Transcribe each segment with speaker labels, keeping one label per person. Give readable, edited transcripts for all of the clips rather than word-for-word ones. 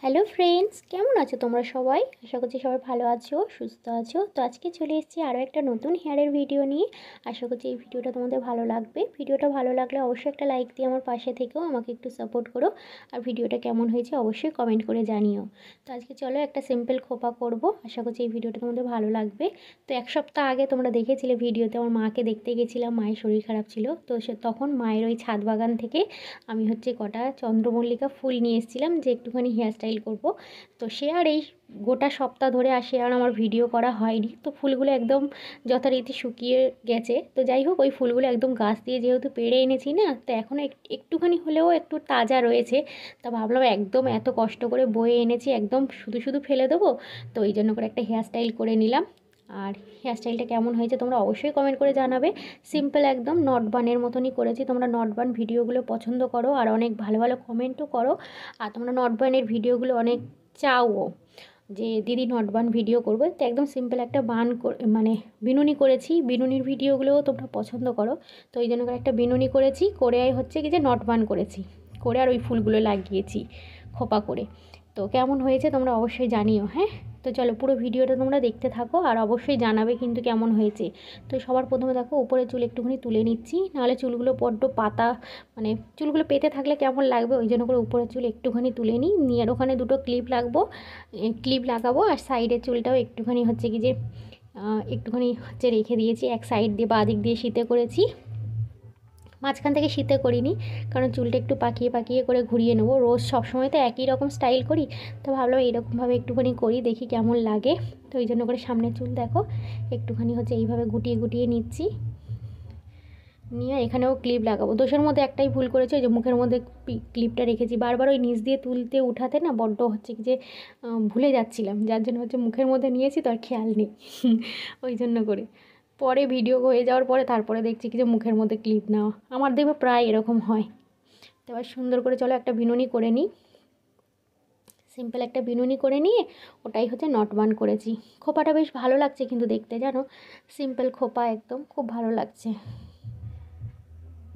Speaker 1: Hello friends, কেমন আছো তোমরা সবাই? আশা করছি সবাই ভালো আছো, সুস্থ আছো। তো আজকে চলে এসেছি আরও একটা নতুন হেয়ারের ভিডিও নিয়ে। আশা করছি এই ভিডিওটা তোমাদের ভালো লাগবে। ভিডিওটা ভালো লাগলে অবশ্যই একটা লাইক দিয়ে আমার পাশে থেকেও আমাকে একটু সাপোর্ট করো। আর ভিডিওটা কেমন হয়েছে অবশ্যই কমেন্ট করে জানিও। তো আজকে চলো একটা সিম্পল খোপা করব। আশা করছি এই ভিডিওটা তোমাদের ভালো লাগবে। তো এক সপ্তাহ আগে তোমরা দেখেছিলে ভিডিওতে আমার মাকে দেখতে গেছিলাম, মায়ের শরীর খারাপ ছিল। তো তখন মায়ের ওই ছাদ বাগান থেকে আমি কটা চন্দ্রমল্লিকা ফুল নিয়ে এসেছিলাম যে একটুখানি হেয়ারস্টাইল করব। তো সে আর এই গোটা সপ্তাহ ধরে সে আর আমার ভিডিও করা হয়নি। তো ফুলগুলো একদম যথারীতি শুকিয়ে গেছে। তো যাই হোক, ওই ফুলগুলো একদম গাছ দিয়ে যেহেতু পেড়ে এনেছি না, তো এখনও একটুখানি হলেও একটু তাজা রয়েছে। তা ভাবলাম একদম এত কষ্ট করে বয়ে এনেছি, একদম শুধু শুধু ফেলে দেবো। তো এই জন্য করে একটা হেয়ারস্টাইল করে নিলাম। আর হেয়ারস্টাইলটা কেমন হয়েছে তোমরা অবশ্যই কমেন্ট করে জানাবে। সিম্পল একদম নট বানের মতনই করেছি। তোমরা নট বান ভিডিওগুলো পছন্দ করো আর অনেক ভালো ভালো কমেন্টও করো। আর তোমরা নট বানের ভিডিওগুলো অনেক চাও যে দিদি নট বান ভিডিও করবে। তো একদম সিম্পল একটা বান মানে বিনুনি করেছি। বিনুনির ভিডিওগুলোও তোমরা পছন্দ করো। তো এই জন্য করে একটা বিনুনি করেছি, করে কি যে নট বান করেছি, করে আর ওই ফুলগুলো লাগিয়েছি খোপা করে। তো কেমন হয়েছে তোমরা অবশ্যই জানিও। হ্যাঁ, তো চলো পুরো ভিডিওটা তোমরা দেখতে থাকো আর অবশ্যই জানাবে কিন্তু কেমন হয়েছে। তো সবার প্রথমে দেখো উপরে চুল একটুখানি তুলে নিচ্ছি, নাহলে চুলগুলো বড্ড পাতা, মানে চুলগুলো পেতে থাকলে কেমন লাগবে, ওই জন্য করে উপরে চুল একটুখানি তুলে নিই আর ওখানে দুটো ক্লিপ লাগাবো। আর সাইডের চুলটাও একটুখানি কি যে একটুখানি রেখে দিয়েছি এক সাইড দিয়ে, বাঁ দিক দিয়ে শীতে করেছি, মাঝখান থেকে শীতে করিনি, কারণ চুলটা একটু পাকিয়ে পাকিয়ে করে ঘুরিয়ে নেবো। রোজ সবসময় তো একই রকম স্টাইল করি, তো ভাবলাম এইরকমভাবে একটুখানি করি, দেখি কেমন লাগে। তো ওই জন্য করে সামনের চুল দেখো একটুখানি এইভাবে গুটিয়ে গুটিয়ে নিচ্ছি, নিয়ে এখানেও ক্লিপ লাগাবো। দোষের মধ্যে একটাই ভুল করেছি, ওই যে মুখের মধ্যে ক্লিপটা রেখেছি, বারবার ওই নিচ দিয়ে তুলতে উঠাতে না বড্ড কি যে ভুলে যাচ্ছিলাম, যার জন্য মুখের মধ্যে নিয়েছি তো আর খেয়াল নেই। ওই জন্য করে পরে ভিডিও হয়ে যাওয়ার পরে তারপরে দেখছি কি যে মুখের মধ্যে ক্লিপ নেওয়া, আমার দেখবে প্রায় এরকম হয়। তো এবার সুন্দর করে চলো একটা বিনুনি করে নিই। সিম্পল একটা বিনুনি করে নিয়ে ওটাই নট বান করেছি। খোপাটা বেশ ভালো লাগছে কিন্তু দেখতে, জানো, সিম্পল খোপা একদম খুব ভালো লাগছে।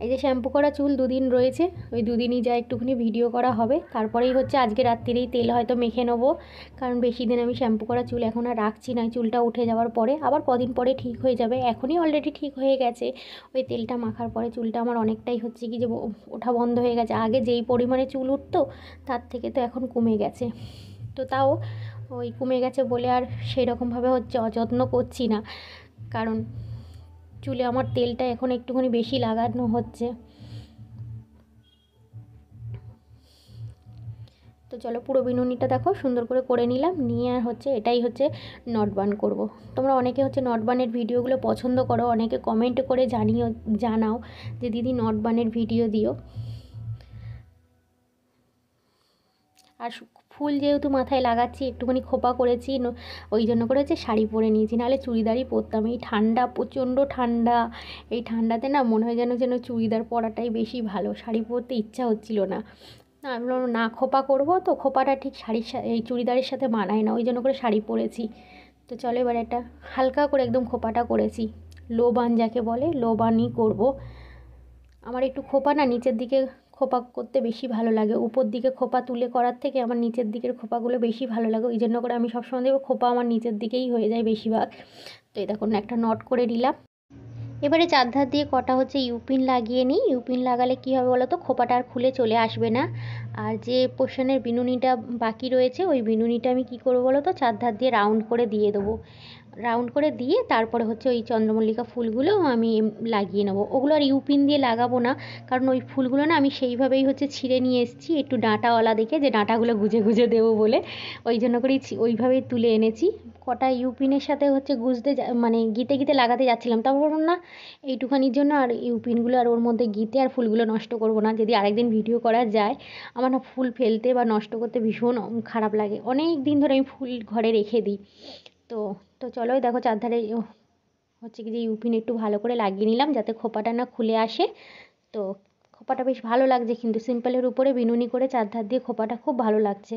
Speaker 1: এই যে শ্যাম্পু করা চুল দুদিন রয়েছে, ওই দুদিনই যা একটুখানি ভিডিও করা হবে, তারপরেই আজকে রাত্রিরেই তেল হয়তো মেখে নেবো, কারণ বেশি দিন আমি শ্যাম্পু করা চুল এখন আর রাখছি না। চুলটা উঠে যাওয়ার পরে আবার কদিন পরে ঠিক হয়ে যাবে, এখনই অলরেডি ঠিক হয়ে গেছে। ওই তেলটা মাখার পরে চুলটা আমার অনেকটাই কি যে ওঠা বন্ধ হয়ে গেছে। আগে যেই পরিমাণে চুল উঠতো তার থেকে তো এখন কমে গেছে। তো তাও ওই কমে গেছে বলে আর সেই রকমভাবে অযত্ন করছি না, কারণ চুলে আমার তেলটা এখন একটুখানি বেশি লাগানো হচ্ছে। তো চলো পুরো বিনুনিটা দেখো সুন্দর করে নিলাম, নিয়ে আর এটাই নট বান করব। তোমরা অনেকে নট বানের ভিডিওগুলো পছন্দ করো, অনেকে কমেন্ট করে জানাও যে দিদি নট বানের ভিডিও দিও। আর ফুল যেহেতু মাথায় লাগাচ্ছি, একটুখানি খোপা করেছি, ওই জন্য করে শাড়ি পরে নিয়েছি, নাহলে চুড়িদারই পরতাম। এই ঠান্ডা, প্রচণ্ড ঠান্ডা, এই ঠান্ডাতে না মনে হয় যেন চুড়িদার পরাটাই বেশি ভালো, শাড়ি পরতে ইচ্ছা হচ্ছিল না। না, আমি বললাম না, খোপা করবো তো খোপাটা ঠিক শাড়ির এই চুড়িদারের সাথে মানায় না, ওই জন্য করে শাড়ি পরেছি। তো চলো এবার একটা হালকা করে একদম খোপাটা করেছি, লো বান যাকে বলে, লো বানই করবো। আমার একটু খোপা না নিচের দিকে খোপা করতে বেশি ভালো লাগে, উপর দিকে খোপা তুলে করার থেকে আমার নিচের দিকের খোপাগুলো বেশি ভালো লাগে, ওই জন্য করে আমি সবসময় দেখবো খোপা আমার নিচের দিকেই হয়ে যায় বেশিরভাগ। তো এই দেখুন একটা নট করে নিলাম। এবারে চারধার দিয়ে কটা ইউপিন লাগিয়ে নিই। ইউপিন লাগালে কী হবে বলো তো, খোপাটা আর খুলে চলে আসবে না। আর যে পোর্শনের বিনুনিটা বাকি রয়েছে, ওই বিনুনিটা আমি কী করবো বলো তো, চারধার দিয়ে রাউন্ড করে দিয়ে দেবো। রাউন্ড করে দিয়ে তারপরে ওই চন্দ্রমল্লিকা ফুলগুলো আমি লাগিয়ে নেবো। ওগুলো আর ইউপিন দিয়ে লাগাবো না, কারণ ওই ফুলগুলো না আমি সেইভাবেই ছিঁড়ে নিয়ে এসেছি, একটু ডাঁটাওয়ালা দেখে, যে ডাঁটাগুলো গুজে গুজে দেবো বলে, ওই জন্য করেই ওইভাবেই তুলে এনেছি। কটা ইউপিনের সাথে গুজতে মানে গিতে গিতে লাগাতে যাচ্ছিলাম, তারপর বললাম না, এইটুখানির জন্য আর ইউপিনগুলো আর ওর মধ্যে গিতে আর ফুলগুলো নষ্ট করবো না, যদি আরেকদিন ভিডিও করা যায়। আমার না ফুল ফেলতে বা নষ্ট করতে ভীষণ খারাপ লাগে, অনেক দিন ধরে আমি ফুল ঘরে রেখে দিই। তো তো চলো দেখো চারধারে কি যে ইউপিন একটু ভালো করে লাগিয়ে নিলাম, যাতে খোপাটা না খুলে আসে। তো খোপাটা বেশ ভালো লাগছে, কিন্তু সিম্পলের উপরে বিনুনি করে চারধার দিয়ে খোপাটা খুব ভালো লাগছে।